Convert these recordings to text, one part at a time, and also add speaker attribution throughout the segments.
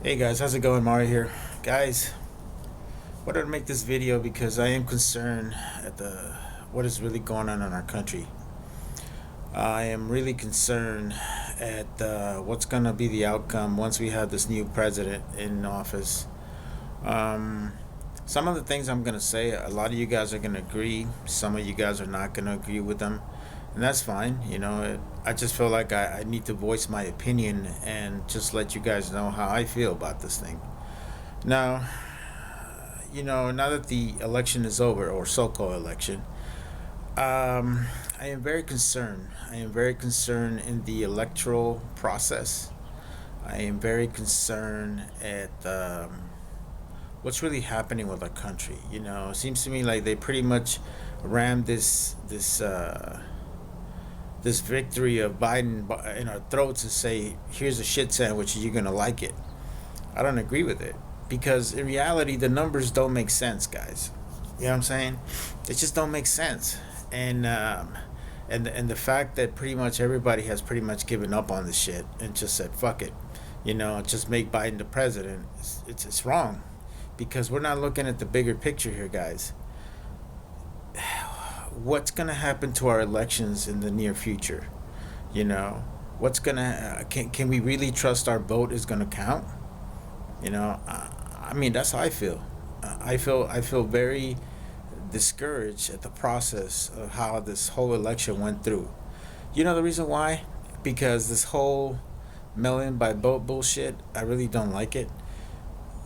Speaker 1: Hey guys, how's it going? Mario here. Guys, wanted to make this video because I am concerned at the what is really going on in our country. I am really concerned at what's gonna be the outcome once we have this new president in office. Um, some of the things I'm gonna say, a lot of you guys are gonna agree. Some of you guys are not gonna agree with them, and that's fine. I just feel like I need to voice my opinion and just let you guys know how I feel about this thing. Now, now that the election is over, or so-called election, I am very concerned. I am very concerned in the electoral process. I am very concerned at what's really happening with our country. It seems to me like they pretty much rammed this victory of Biden in our throats and say, "Here's a shit sandwich, you're gonna like it." I don't agree with it because in reality, the numbers don't make sense, guys. You know what I'm saying? They just don't make sense, and the fact that pretty much everybody has pretty much given up on this shit and just said, "Fuck it," just make Biden the president. It's wrong because we're not looking at the bigger picture here, guys. What's gonna happen to our elections in the near future? You know, what's gonna can we really trust our vote is gonna count? I mean, that's how I feel. I feel very discouraged at the process of how this whole election went through. You know the reason why? Because this whole mail-in by vote bullshit, I really don't like it.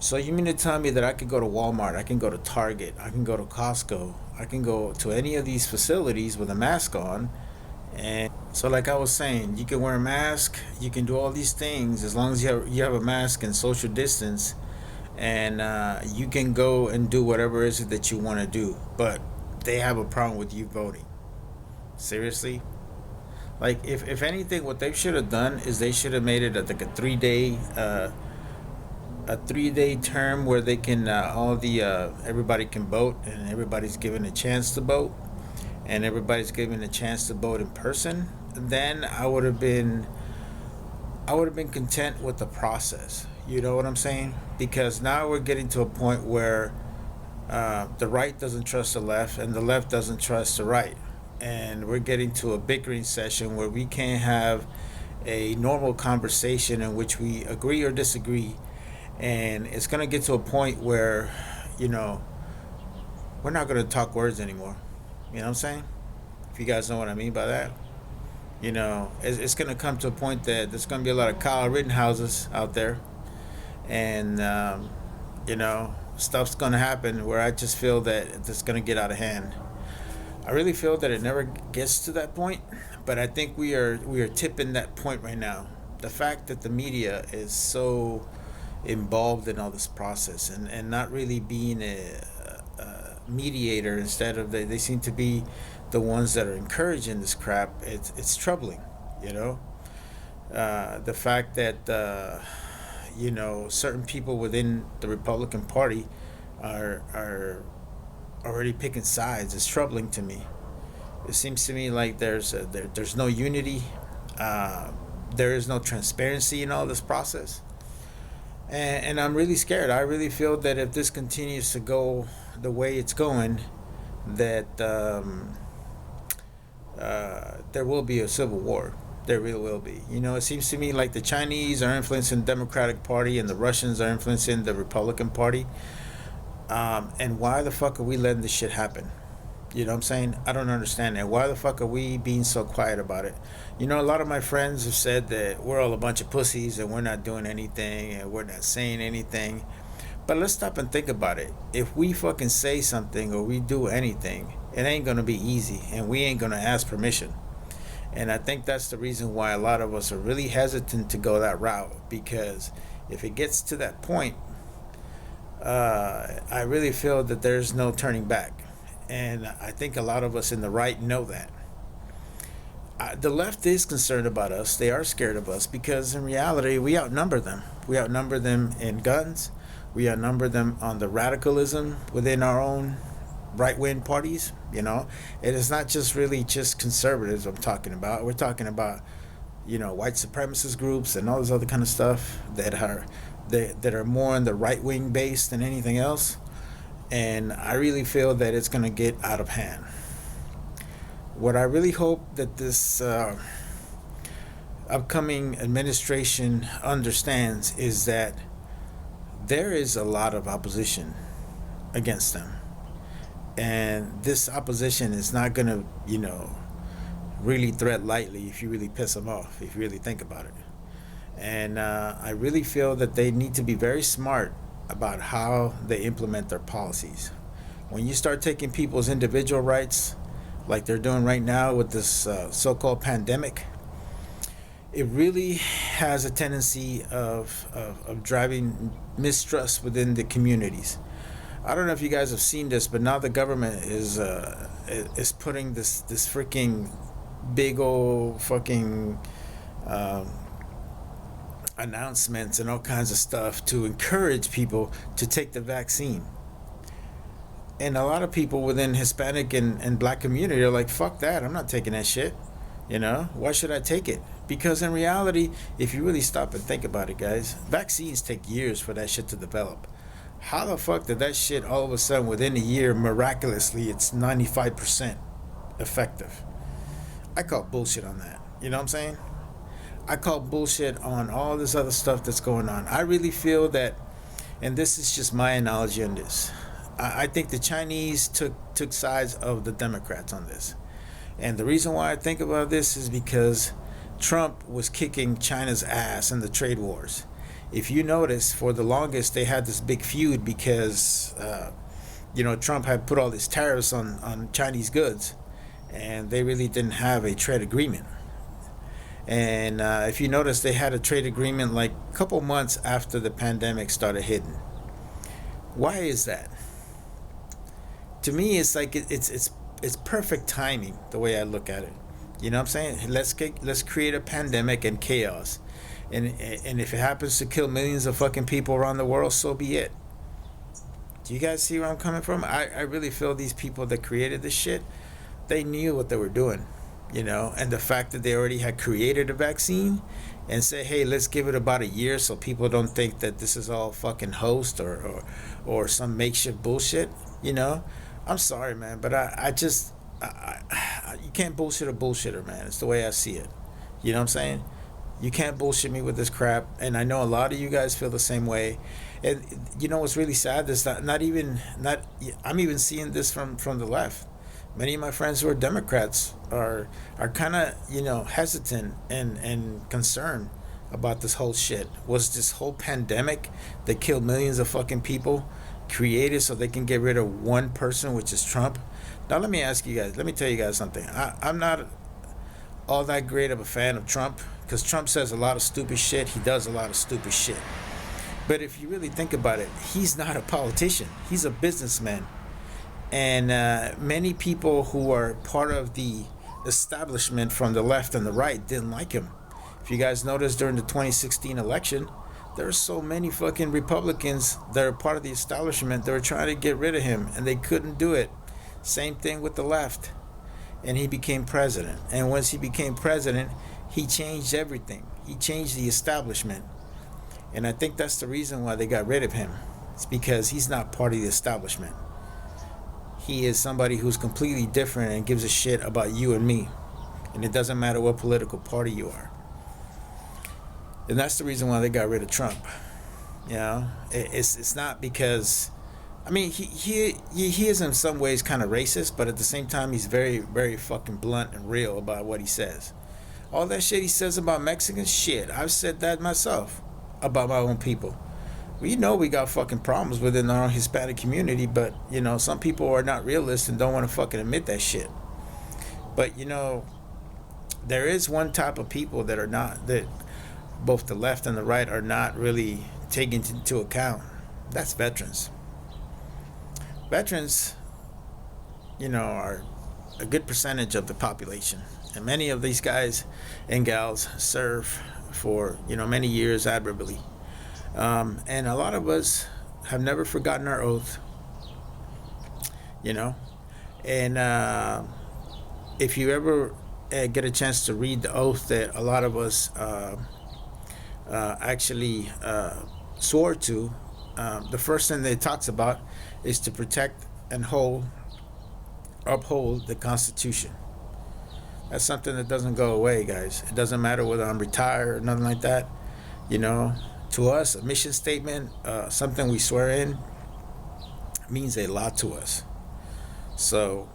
Speaker 1: So you mean to tell me that I could go to Walmart, I can go to Target, I can go to Costco, I can go to any of these facilities with a mask on, and so like I was saying, you can wear a mask, you can do all these things as long as you have a mask and social distance, and you can go and do whatever it is that you want to do. But they have a problem with you voting. Seriously? Like if anything, what they should have done is they should have made it like a 3-day term where they can all the everybody can vote and everybody's given a chance to vote and everybody's given a chance to vote in person. Then I would have been content with the process. You know what I'm saying? Because now we're getting to a point where the right doesn't trust the left and the left doesn't trust the right, and we're getting to a bickering session where we can't have a normal conversation in which we agree or disagree, and it's gonna get to a point where you know we're not gonna talk words anymore. You know what I'm saying? If you guys know what I mean by that. It's going to come to a point that there's going to be a lot of Kyle Rittenhouses out there, and stuff's going to happen where I just feel that it's going to get out of hand. I really feel that it never gets to that point, but I think we are tipping that point right now. The fact that the media is so involved in all this process and not really being a mediator, instead of they seem to be the ones that are encouraging this crap. It's troubling. you know the fact that certain people within the Republican Party are already picking sides is troubling to me. It seems to me like there's no unity. There is no transparency in all this process, and I'm really scared. I really feel that if this continues to go the way it's going, that there will be a civil war. There really will be. It seems to me like the Chinese are influencing the Democratic Party and the Russians are influencing the Republican Party. And why the fuck are we letting this shit happen? You know what I'm saying? I don't understand that. Why the fuck are we being so quiet about it? A lot of my friends have said that we're all a bunch of pussies and we're not doing anything and we're not saying anything. But let's stop and think about it. If we fucking say something or we do anything, it ain't gonna be easy and we ain't gonna ask permission. And I think that's the reason why a lot of us are really hesitant to go that route, because if it gets to that point, I really feel that there's no turning back. And I think a lot of us in the right know that. The left is concerned about us. They are scared of us because in reality, we outnumber them. We outnumber them in guns. We outnumber them on the radicalism within our own right-wing parties. It is not just really just conservatives I'm talking about. We're talking about white supremacist groups and all this other kind of stuff that are more on the right wing base than anything else. And I really feel that it's going to get out of hand. What I really hope that this upcoming administration understands is that there is a lot of opposition against them. And this opposition is not going to, really thread lightly if you really piss them off, if you really think about it. And I really feel that they need to be very smart about how they implement their policies. When you start taking people's individual rights, like they're doing right now with this so-called pandemic, it really has a tendency of driving mistrust within the communities. I don't know if you guys have seen this, but now the government is putting this freaking big old fucking announcements and all kinds of stuff to encourage people to take the vaccine. And a lot of people within Hispanic and black community are like, fuck that, I'm not taking that shit. Why should I take it? Because in reality, if you really stop and think about it, guys, vaccines take years for that shit to develop. How the fuck did that shit all of a sudden within a year, miraculously, it's 95% effective? I call bullshit on that. You know what I'm saying? I call bullshit on all this other stuff that's going on. I really feel that, and this is just my analogy on this, I think the Chinese took sides of the Democrats on this. And the reason why I think about this is because Trump was kicking China's ass in the trade wars. If you notice, for the longest, they had this big feud because, Trump had put all these tariffs on Chinese goods, and they really didn't have a trade agreement. And if you notice, they had a trade agreement like a couple months after the pandemic started hitting. Why is that? To me, it's like it's perfect timing, the way I look at it. You know what I'm saying? Let's create a pandemic and chaos. And if it happens to kill millions of fucking people around the world, so be it. Do you guys see where I'm coming from? I really feel these people that created this shit, they knew what they were doing, and the fact that they already had created a vaccine and say, hey, let's give it about a year so people don't think that this is all fucking hoax or some makeshift bullshit, I'm sorry, man, but I you can't bullshit a bullshitter, man. It's the way I see it. You know what I'm saying? You can't bullshit me with this crap, and I know a lot of you guys feel the same way. And what's really sad is that I'm even seeing this from the left. Many of my friends who are Democrats are kind of hesitant and concerned about this whole shit. Was this whole pandemic that killed millions of fucking people created so they can get rid of one person, which is Trump? Now let me tell you guys something. I'm not all that great of a fan of Trump, because Trump says a lot of stupid shit. He does a lot of stupid shit. But if you really think about it, he's not a politician. He's a businessman. And many people who are part of the establishment from the left and the right didn't like him. If you guys noticed during the 2016 election, there were so many fucking Republicans that are part of the establishment that were trying to get rid of him, and they couldn't do it. Same thing with the left. And he became president. And once he became president, he changed everything. He changed the establishment. And I think that's the reason why they got rid of him. It's because he's not part of the establishment. He is somebody who's completely different and gives a shit about you and me. And it doesn't matter what political party you are. And that's the reason why they got rid of Trump. It's not because, he is in some ways kind of racist, but at the same time he's very, very fucking blunt and real about what he says. All that shit he says about Mexicans, shit, I've said that myself about my own people. We got fucking problems within our Hispanic community, but some people are not realists and don't want to fucking admit that shit. But there is one type of people that both the left and the right are not really taking into account. That's veterans. Veterans, are a good percentage of the population, and many of these guys and gals serve for many years admirably. And a lot of us have never forgotten our oath, and if you ever get a chance to read the oath that a lot of us actually swore to, the first thing that it talks about is to protect and uphold the Constitution. That's something that doesn't go away, guys. It doesn't matter whether I'm retired or nothing like that. You know, to us, a mission statement, something we swear in, means a lot to us. So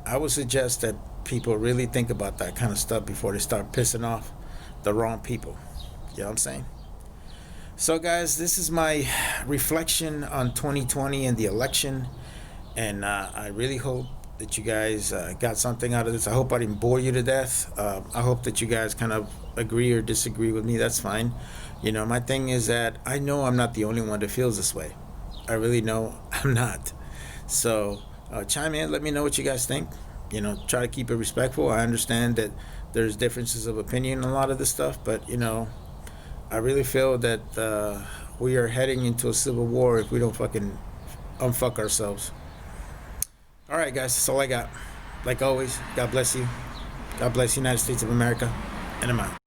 Speaker 1: I would suggest that people really think about that kind of stuff before they start pissing off the wrong people. You know what I'm saying? So, guys, this is my reflection on 2020 and the election. And I really hope that you guys got something out of this. I hope I didn't bore you to death. I hope that you guys kind of agree or disagree with me. That's fine. You know, my thing is that I know I'm not the only one that feels this way. I really know I'm not. So chime in, let me know what you guys think. You know, try to keep it respectful. I understand that there's differences of opinion on a lot of this stuff, but, you know, I really feel that we are heading into a civil war if we don't fucking unfuck ourselves. All right, guys, that's all I got. Like always, God bless you. God bless the United States of America, and I'm out.